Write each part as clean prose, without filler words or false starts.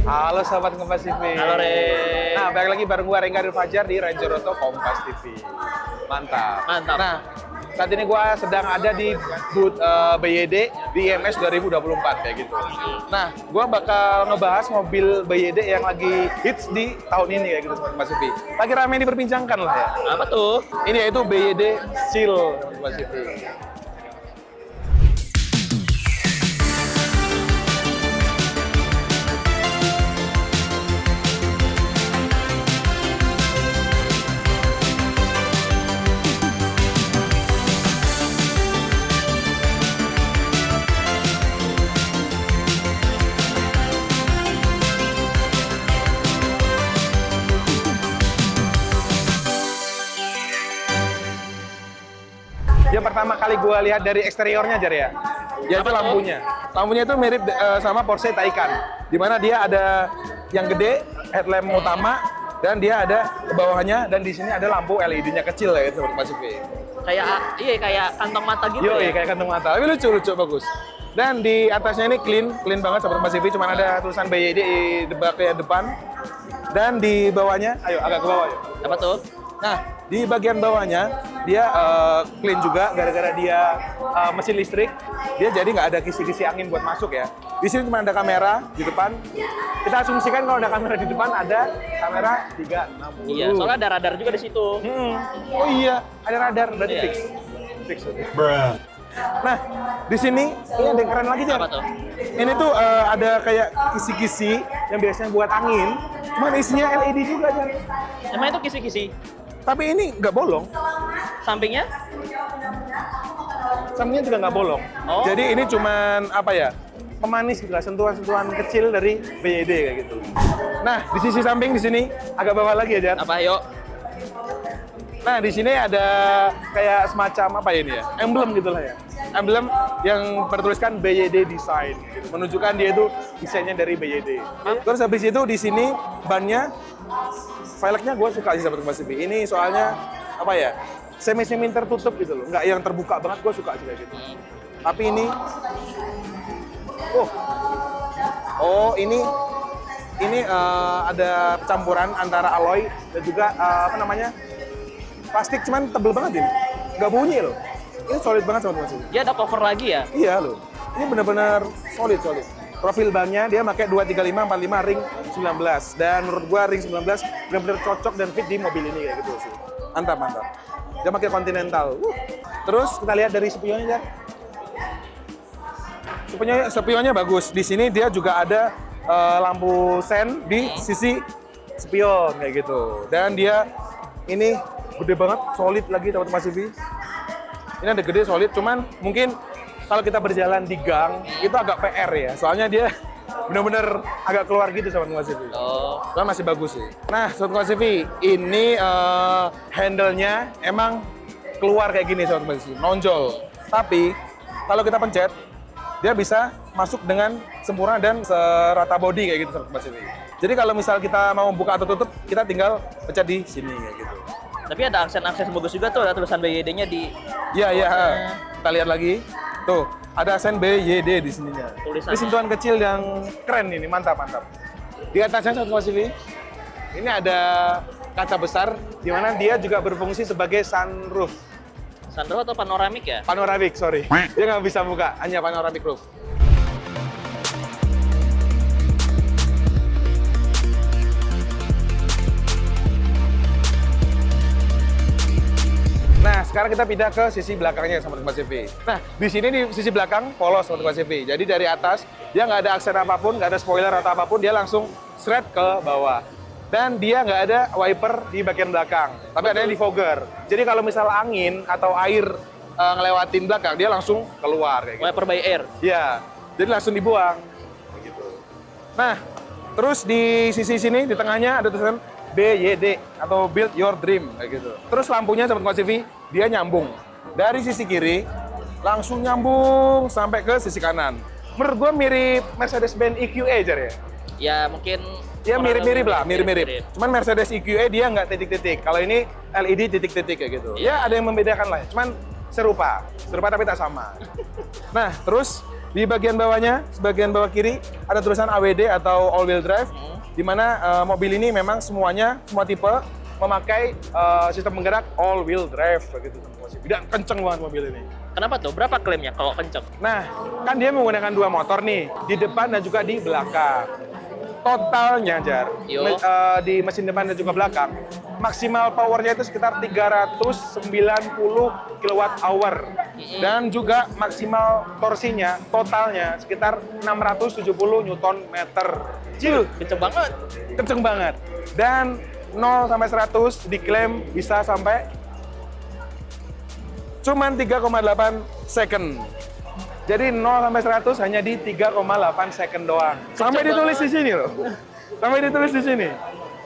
Halo sahabat Kompas TV. Halo Re. Nah, balik lagi bareng gua Rengga Fajar di Ranger Auto Kompas TV. Mantap. Mantap. Nah, saat ini gua sedang ada di booth BYD di IMS 2024 kayak gitu. Nah, gua bakal ngebahas mobil BYD yang lagi hits di tahun ini kayak gitu sahabat Kompas TV. Lagi ramai diperbincangkan lah ya. Apa tuh? Ini yaitu BYD Seal sahabat Kompas TV. Yang pertama kali gue lihat dari eksteriornya Jar ya, yaitu lampunya. Lampunya itu mirip sama Porsche Taycan, di mana dia ada yang gede, headlamp utama, dan dia ada ke bawahnya, dan di sini ada lampu LED-nya kecil ya itu Pacific. Kayak kantong mata gitu ya? Kayak kantong mata, tapi lucu bagus. Dan di atasnya ini clean banget sahabat Pacific, cuma ada tulisan BYD di bagian depan, dan di bawahnya, ayo agak ke bawah yuk. Apa tuh? Nah, di bagian bawahnya dia clean juga gara-gara dia mesin listrik. Dia jadi nggak ada kisi-kisi angin buat masuk ya. Di sini cuma ada kamera di depan. Kita asumsikan kalau ada kamera di depan ada kamera 360. Iya, soalnya ada radar juga di situ. Oh iya, ada radar berarti Iya. fix. Nah, di sini ini ada yang keren lagi Jar. Apa tuh? Ini tuh ada kayak kisi-kisi yang biasanya buat angin. Cuman isinya LED juga Jar. Emang itu kisi-kisi? Tapi ini nggak bolong. Sampingnya? Sampingnya juga nggak bolong. Oh. Jadi ini cuman apa ya? Pemanis gitu lah, sentuhan-sentuhan kecil dari BYD kayak gitu. Nah, di sisi samping di sini agak bawah lagi ya, Jar. Apa, yuk? Nah, di sini ada kayak semacam apa ya ini ya? Emblem gitu lah ya. Emblem yang bertuliskan BYD Design gitu. Menunjukkan dia itu desainnya dari BYD. Terus habis itu di sini bannya velgnya gue suka sih sahabat Kompas TV. Ini soalnya apa ya? Semi tertutup gitu loh. Nggak yang terbuka banget, gue suka sih kayak gitu. Tapi ini ini ada campuran antara alloy dan juga apa namanya? Plastik, cuman tebel banget ini. Nggak bunyi loh. Ini solid banget sahabat Kompas TV. Dia ada cover lagi ya? Iya loh. Ini benar-benar solid. Profil bannya dia pakai 235 45 ring 19, dan menurut gua ring 19 benar-benar cocok dan fit di mobil ini kayak gitu sih. Mantap. Dia pakai Continental. Terus kita lihat dari spionnya ya. Spionnya bagus. Di sini dia juga ada lampu sen di sisi spion kayak gitu. Dan dia ini gede banget, solid lagi sahabat Kompas TV. Ini ada gede solid, cuman mungkin kalau kita berjalan di gang, itu agak PR ya. Soalnya dia benar-benar agak keluar gitu sahabat Kompas TV. Oh. Cuman masih bagus sih. Nah, sahabat Kompas TV, ini handle-nya emang keluar kayak gini sahabat Kompas TV, nonjol. Tapi, kalau kita pencet, dia bisa masuk dengan sempurna dan serata body kayak gitu sahabat Kompas TV. Jadi kalau misal kita mau buka atau tutup, kita tinggal pencet di sini kayak gitu. Tapi ada aksen-aksen bagus juga tuh, ada tulisan BYD-nya di... Iya. Kita lihat lagi. Tuh, ada aksen BYD di sininya. Tulisannya. Ini sentuhan kecil yang keren ini, mantap. Di atasnya sahabat Kompas TV, ini ada kaca besar, di mana dia juga berfungsi sebagai sunroof. Sunroof atau panoramik ya? Panoramik, sorry. Dia nggak bisa buka, hanya panoramic roof. Nah, sekarang kita pindah ke sisi belakangnya sahabat Kompas TV. Nah, di sini di sisi belakang polos sahabat Kompas TV. Jadi dari atas dia nggak ada aksen apapun, nggak ada spoiler atau apapun, dia langsung straight ke bawah. Dan dia nggak ada wiper di bagian belakang, tapi adanya di fogger. Jadi kalau misal angin atau air ngelewatin belakang, dia langsung keluar kayak gitu. Wiper by air? Iya, jadi langsung dibuang. Kayak gitu. Nah, terus di sisi sini, di tengahnya ada tulisan BYD atau Build Your Dream kayak gitu. Terus lampunya sahabat Kompas TV, dia nyambung dari sisi kiri langsung nyambung sampai ke sisi kanan. Menurut gua mirip Mercedes-Benz EQE Jar ya. Ya mungkin Ya mirip-mirip lah, mirip-mirip. Cuman Mercedes EQE dia nggak titik-titik. Kalau ini LED titik-titik kayak gitu. Ya ada yang membedakan lah. Cuman serupa tapi tak sama. Nah terus Di bagian bawahnya, sebagian bawah kiri, ada tulisan AWD atau all wheel drive, di mana mobil ini memang semua tipe memakai sistem penggerak all wheel drive begitu. Dan kenceng banget mobil ini. Kenapa tuh? Berapa klaimnya kalau kenceng? Nah, kan dia menggunakan 2 motor nih, di depan dan juga di belakang. Totalnya, Jar, di mesin depan dan juga belakang, maksimal powernya itu sekitar 390 kWh. Dan juga maksimal torsinya, totalnya sekitar 670 Nm. Kenceng banget. Kenceng banget. Dan 0 sampai 100 diklaim bisa sampai cuman 3,8 second. Jadi 0 sampai 100 hanya di 3,8 second doang. Sampai ditulis di sini loh. Sampai ditulis di sini.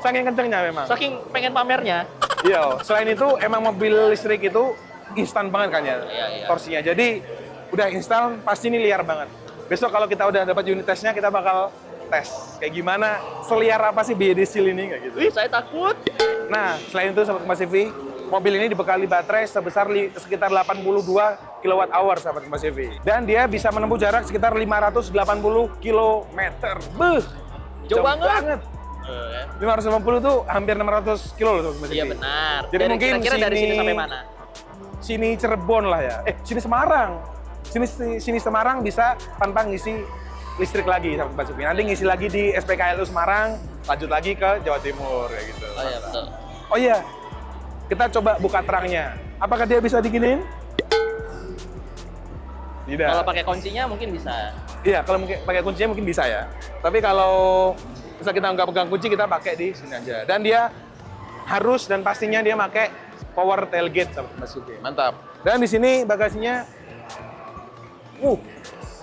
Saking kencengnya memang. Saking pengen pamernya. Iya, selain itu emang mobil listrik itu instan banget kan ya, Iya. torsinya. Jadi udah instan, pasti ini liar banget. Besok kalau kita udah dapat unit testnya, kita bakal tes kayak gimana, seliar apa sih BYD Seal ini kayak gitu. Wih, saya takut. Nah, selain itu Sobat Kompas TV, mobil ini dibekali baterai sebesar sekitar 82 kWh Sobat Kompas TV. Dan dia bisa menempuh jarak sekitar 580 km. Beuh, Jauh banget. 580 tuh hampir 600 kilo loh Sobat Kompas TV. Iya benar. Jadi mungkin kira-kira dari sini sampai mana? Sini Cirebon lah ya. Sini Semarang. Sini Semarang bisa tanpa ngisi listrik lagi Sobat Kompas TV. Nanti ngisi lagi di SPKLU Semarang, lanjut lagi ke Jawa Timur kayak gitu. Oh iya betul. Oh iya, kita coba buka terangnya. Apakah dia bisa diginiin? Tidak. Kalau pakai kuncinya mungkin bisa. Iya, kalau mungkin pakai kuncinya mungkin bisa ya. Tapi kalau misal kita nggak pegang kunci, kita pakai di sini aja. Dan dia harus dan pastinya dia pakai power tailgate Sobat Kompas TV. Mantap. Dan di sini bagasinya,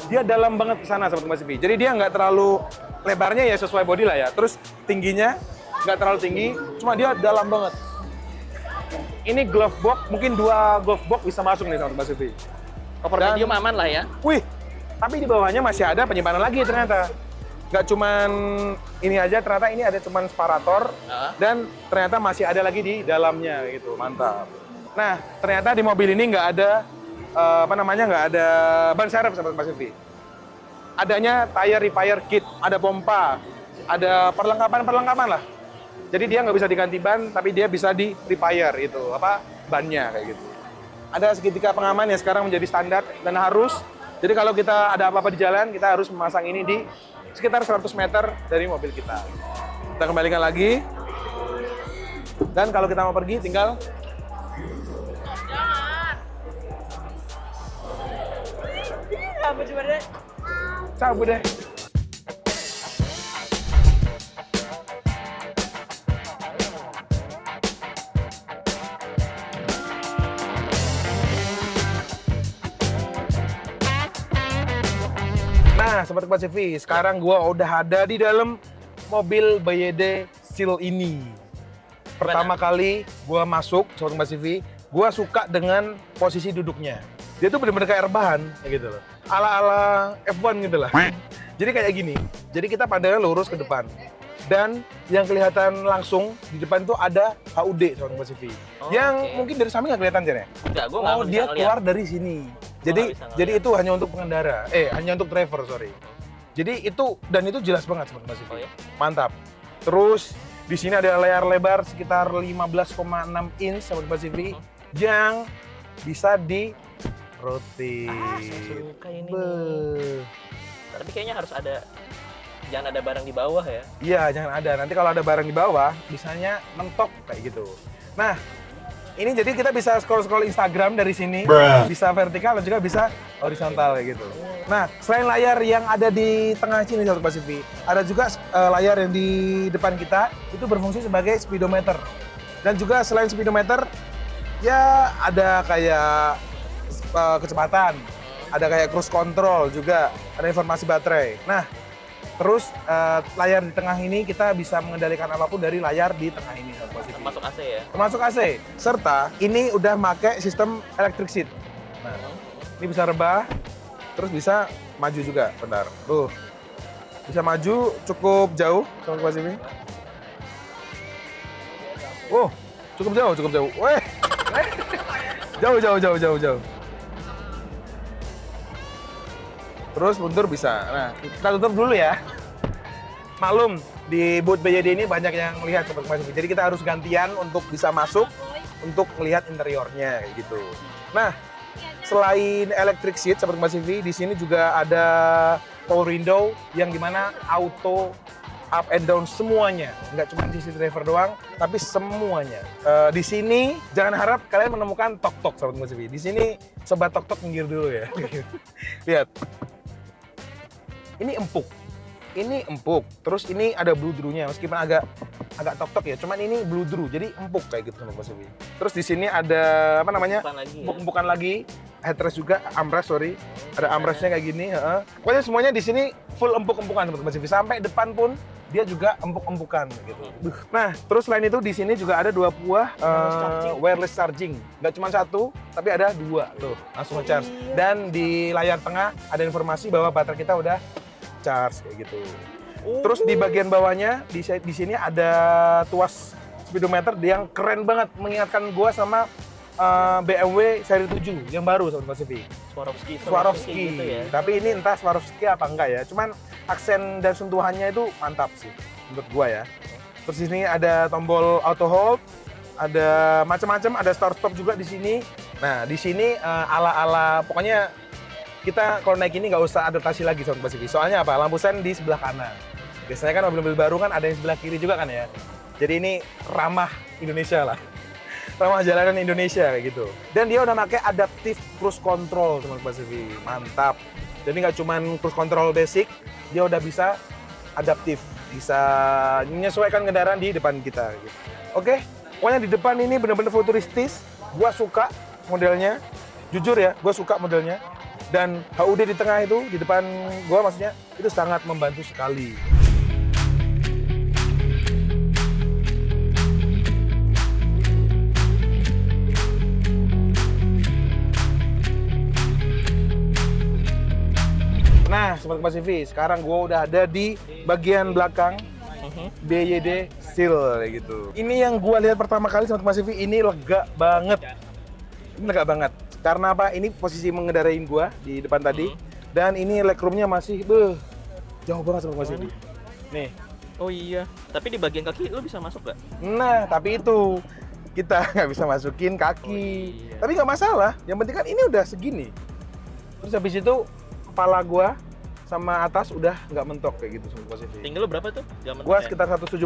dia dalam banget ke sana Sobat Kompas TV. Jadi dia nggak terlalu lebarnya ya sesuai body lah ya. Terus tingginya nggak terlalu tinggi, cuma dia dalam banget. Ini glove box, mungkin 2 glove box bisa masuk nih Sobat Kompas TV. Cover Dan- medium aman lah ya. Wih, tapi di bawahnya masih ada penyimpanan lagi ternyata. Nggak cuman ini aja, ternyata ini ada cuman separator dan ternyata masih ada lagi di dalamnya gitu. Mantap. Nah, ternyata di mobil ini nggak ada nggak ada ban serep Sobat Kompas TV. Adanya tire repair kit, ada pompa, ada perlengkapan lah. Jadi dia nggak bisa diganti ban, tapi dia bisa di repair itu bannya kayak gitu. Ada segitiga pengaman yang sekarang menjadi standar dan harus. Jadi kalau kita ada apa-apa di jalan, kita harus memasang ini di sekitar 100 meter dari mobil kita. Kita kembalikan lagi. Dan kalau kita mau pergi, tinggal cabut deh. Nah, Sobat Kompas TV, sekarang gua udah ada di dalam mobil BYD Seal ini. Pertama kali gua masuk Sobat Kompas TV, gua suka dengan posisi duduknya. Dia tuh bener-bener kayak rebahan, kayak gitu loh. Ala-ala F1 gitu lah. Jadi kayak gini, jadi kita pandangnya lurus ke depan. Dan yang kelihatan langsung di depan itu ada HUD Sobat Kompas TV. Yang mungkin dari samping nggak kelihatan, Jan ya? Enggak, gua nggak bisa Dia ngeliat. keluar dari sini. Jadi itu hanya untuk pengendara, hanya untuk driver, sorry. Jadi itu jelas banget Sobat Kompas TV. Oh, ya? Mantap. Terus di sini ada layar lebar sekitar 15,6 inch Sobat Kompas TV yang bisa di rotate. Saya suka ini nih. Tapi kayaknya harus ada, jangan ada barang di bawah ya. Iya, jangan ada. Nanti kalau ada barang di bawah, bisanya mentok kayak gitu. Nah, ini jadi kita bisa scroll-scroll Instagram dari sini, bisa vertikal dan juga bisa horizontal kayak gitu. Nah, selain layar yang ada di tengah sini Sobat Kompas TV, ada juga layar yang di depan kita itu berfungsi sebagai speedometer. Dan juga selain speedometer, ya ada kayak kecepatan, ada kayak cruise control juga, ada informasi baterai. Nah, terus layar di tengah ini kita bisa mengendalikan apapun dari layar di tengah ini. Termasuk AC ya? Termasuk AC. Serta ini udah pakai sistem electric seat. Nah, ini bisa rebah, terus bisa maju juga. Bentar, tuh. Bisa maju cukup jauh, Sobat Kompas TV. Oh, cukup jauh. Weh. Jauh. Terus mundur bisa. Nah, kita tutup dulu ya. Maklum, di booth BYD ini banyak yang lihat Sobat Kompas TV. Jadi kita harus gantian untuk bisa masuk, untuk melihat interiornya kayak gitu. Nah, selain electric seat Sobat Kompas TV, di sini juga ada power window yang dimana auto up and down semuanya, nggak cuma sisi driver doang, tapi semuanya. Di sini jangan harap kalian menemukan tok-tok Sobat Kompas TV. Di sini sobat tok-tok minggir dulu ya. Lihat, ini empuk, Terus ini ada bludrunya, meskipun agak tok-tok ya, cuman ini bludru, jadi empuk kayak gitu Sobat Kompas TV. Terus di sini ada apa namanya? Empuk-empukan lagi. Headrest juga, armrest ada armrestnya kayak gini. Pokoknya semuanya di sini full empuk-empukan Sobat Kompas TV. Sampai depan pun dia juga empuk-empukan gitu. Nah, terus selain itu di sini juga ada 2 buah wireless charging. Nggak cuma 1, tapi ada 2 tuh, langsung nge-charge. Dan di layar tengah ada informasi bahwa baterai kita udah charge kayak gitu. Terus di bagian bawahnya di sini ada tuas speedometer yang keren banget, mengingatkan gua sama BMW seri 7 yang baru Sobat Kompas TV. Swarovski gitu ya. Tapi ini entah Swarovski apa enggak ya. Cuman aksen dan sentuhannya itu mantap sih menurut gua ya. Terus di sini ada tombol auto hold, ada macam-macam, ada start stop juga di sini. Nah, di sini ala-ala pokoknya kita kalau naik ini nggak usah adaptasi lagi Sobat Kompas TV. Soalnya apa? Lampu sen di sebelah kanan. Biasanya kan mobil-mobil baru kan ada yang sebelah kiri juga kan ya. Jadi ini ramah Indonesia lah. Ramah jalanan Indonesia kayak gitu. Dan dia udah pakai adaptive cruise control Sobat Kompas TV. Mantap. Jadi nggak cuma cruise control basic, dia udah bisa adaptif, bisa menyesuaikan kendaraan di depan kita gitu. Oke, pokoknya di depan ini benar-benar futuristis. Gua suka modelnya. Jujur ya, gua suka modelnya. Dan HUD di tengah itu, di depan gua maksudnya, itu sangat membantu sekali. Nah, Sobat Kompas TV, sekarang gue udah ada di bagian belakang BYD Seal kayak gitu. Ini yang gue lihat pertama kali Sobat Kompas TV, ini lega banget. Ini lega banget. Karena apa? Ini posisi mengendarain gue di depan tadi. Dan ini legroomnya masih jauh banget Sobat Kompas TV. Nih. Oh iya, tapi di bagian kaki lu bisa masuk nggak? Nah, tapi itu kita nggak bisa masukin kaki. iya. Tapi nggak masalah, yang penting kan ini udah segini. Terus habis itu kepala gua sama atas udah nggak mentok kayak gitu Sobat Kompas TV. Tinggi lu berapa tuh? Gua sekitar 175.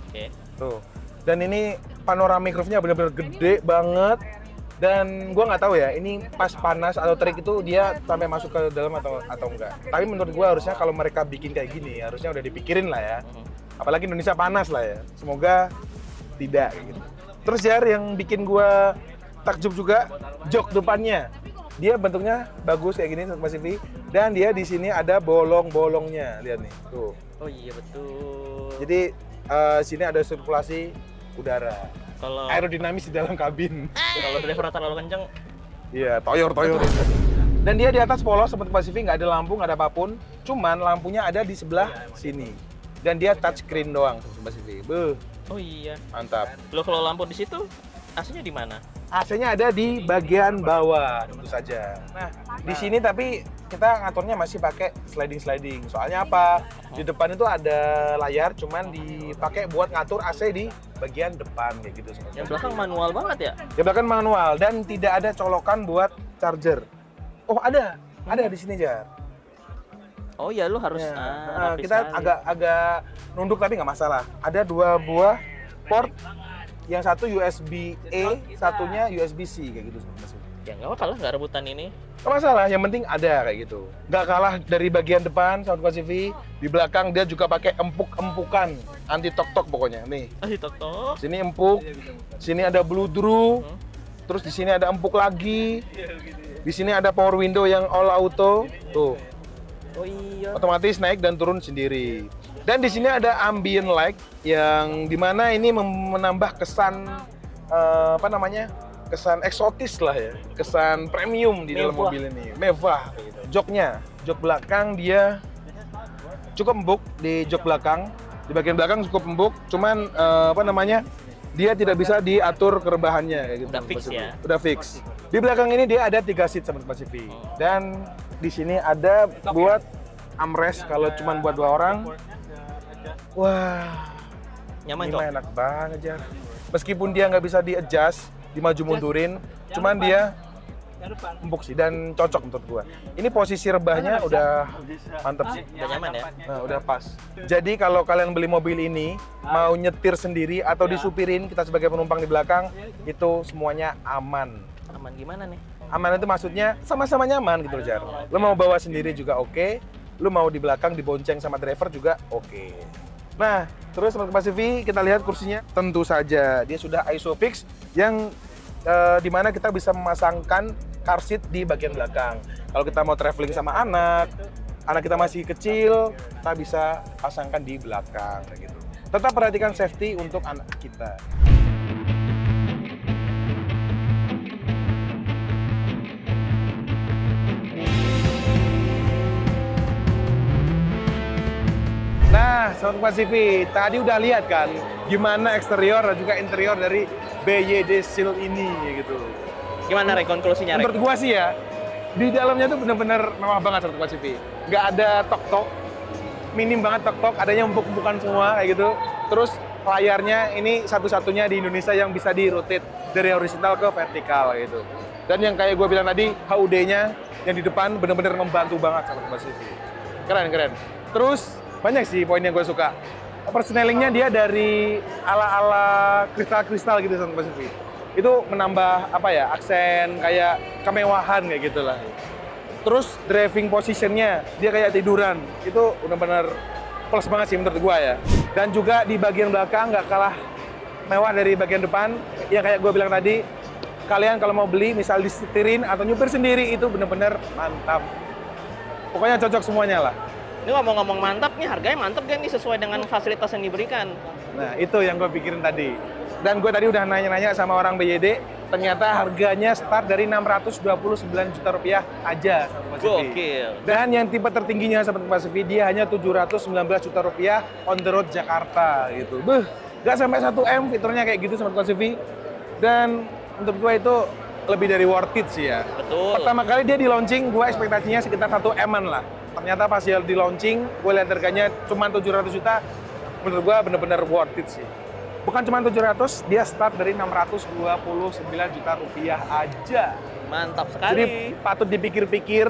Oke. Tuh. Dan ini panoramic roof-nya benar-benar gede banget. Dan gua nggak tahu ya, ini pas panas atau terik itu dia sampai masuk ke dalam atau enggak. Tapi menurut gua harusnya kalau mereka bikin kayak gini, harusnya udah dipikirin lah ya. Apalagi Indonesia panas lah ya. Semoga tidak kayak gitu. Terus Jar, yang bikin gua takjub juga jok depannya. Dia bentuknya bagus kayak gini Sobat Kompas TV, dan dia di sini ada bolong-bolongnya, lihat nih, tuh. Oh iya betul. Jadi sini ada sirkulasi udara, Kalau aerodinamis di dalam kabin. kalau driver terlalu kenceng, Iya, toyor. Dan dia di atas polos Sobat Kompas TV, nggak ada lampu, nggak ada apapun, cuman lampunya ada di sebelah sini. Dan dia touchscreen doang Sobat Kompas TV. oh iya. Mantap. Lo kalau lampu di situ, AC-nya di mana? AC-nya ada di bagian bawah, tentu saja. Nah, di sini tapi kita ngaturnya masih pakai sliding. Soalnya apa? Di depan itu ada layar, cuman dipakai buat ngatur AC di bagian depan kayak gitu. Yang belakang manual banget ya? Di belakang manual dan tidak ada colokan buat charger. Oh, ada di sini Jar. Oh iya, lu harus Ya. rapih Kita sekali. agak nunduk tapi nggak masalah. Ada 2 buah port. Yang satu USB-A, satunya USB-C kayak gitu. Ya nggak apa-apa lah, nggak rebutan ini. Nggak masalah, yang penting ada kayak gitu. Nggak kalah dari bagian depan Sobat Kompas TV, di belakang dia juga pakai empuk-empukan, anti tok-tok pokoknya. Nih, Tok-tok. sini empuk, sini ada bludru, terus di sini ada empuk lagi. Di sini ada power window yang all auto, tuh. Oh iya. Otomatis naik dan turun sendiri. Dan di sini ada ambient light yang dimana ini menambah kesan kesan eksotis lah ya, kesan premium di dalam Mewah. mobil ini, mewah. Joknya, jok belakang dia cukup empuk di jok belakang, di bagian belakang cukup empuk, cuman dia tidak bisa diatur kerebahannya kayak gitu. Udah fix ya? Udah fix. Di belakang ini dia ada 3 seat Sobat Kompas TV. Dan Di sini ada buat armrest kalau cuma buat 2 orang. Wah, Nyaman ini Cok. mah enak banget ya. Meskipun dia nggak bisa di-adjust, dimaju mundurin, cuman dia empuk sih dan cocok menurut gua. Ini posisi rebahnya udah mantep sih. Udah nyaman ya? Nah, udah pas. Jadi kalau kalian beli mobil ini, mau nyetir sendiri atau disupirin, kita sebagai penumpang di belakang, itu semuanya aman. Aman gimana nih? Aman itu maksudnya sama-sama nyaman gitu loh, Jar. Lo mau bawa sendiri juga oke, lo mau di belakang dibonceng sama driver juga oke. Nah, terus Sobat Kompas TV, kita lihat kursinya. Tentu saja, dia sudah ISOFIX yang dimana kita bisa memasangkan car seat di bagian belakang. Kalau kita mau traveling sama anak kita masih kecil, kita bisa pasangkan di belakang kayak gitu. Tetap perhatikan safety untuk anak kita. Nah, Sobat Kompas TV, tadi udah lihat kan gimana eksterior dan juga interior dari BYD Seal ini gitu. Gimana Rek konklusinya Rek? Menurut gua sih ya, di dalamnya tuh bener-bener mewah banget Sobat Kompas TV. Nggak ada tok-tok, minim banget tok-tok, adanya empuk-empukan semua kayak gitu. Terus layarnya ini satu-satunya di Indonesia yang bisa di-rotate dari horizontal ke vertikal gitu. Dan yang kayak gua bilang tadi, HUD-nya yang di depan bener-bener membantu banget Sobat Kompas TV. Keren. Terus banyak sih poin yang gue suka. Persnelingnya dia dari ala-ala kristal-kristal gitu Sobat Kompas TV. Itu menambah apa ya, aksen kayak kemewahan kayak gitulah. Terus driving positionnya dia kayak tiduran. Itu benar-benar plus banget sih menurut gua ya. Dan juga di bagian belakang nggak kalah mewah dari bagian depan. Yang kayak gua bilang tadi, kalian kalau mau beli misal disetirin atau nyupir sendiri itu benar-benar mantap. Pokoknya cocok semuanya lah. Ini ngomong-ngomong mantap nih, harganya mantap kan nih sesuai dengan fasilitas yang diberikan. Nah, itu yang gue pikirin tadi. Dan gue tadi udah nanya-nanya sama orang BYD, ternyata harganya start dari 629 juta rupiah aja, Sobat Kompas TV. Gokil. Dan yang tipe tertingginya Sobat Kompas TV, dia hanya 719 juta rupiah on the road Jakarta gitu. Beuh, nggak sampai 1 M fiturnya kayak gitu Sobat Kompas TV. Dan untuk gue itu lebih dari worth it sih ya. Betul. Pertama kali dia di launching, gue ekspektasinya sekitar 1 M-an lah. Ternyata pas dia di launching, gue lihat harganya cuma 700 juta, menurut gue bener-bener worth it sih. Bukan cuma 700, dia start dari 629 juta rupiah aja. Mantap Jadi sekali. patut dipikir-pikir.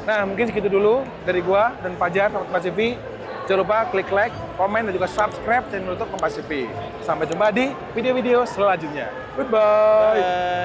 Nah, mungkin segitu dulu dari gue dan Fajar, Sobat Kompas TV. Jangan lupa klik like, komen, dan juga subscribe channel YouTube Kompas TV. Sampai jumpa di video-video selanjutnya. Goodbye!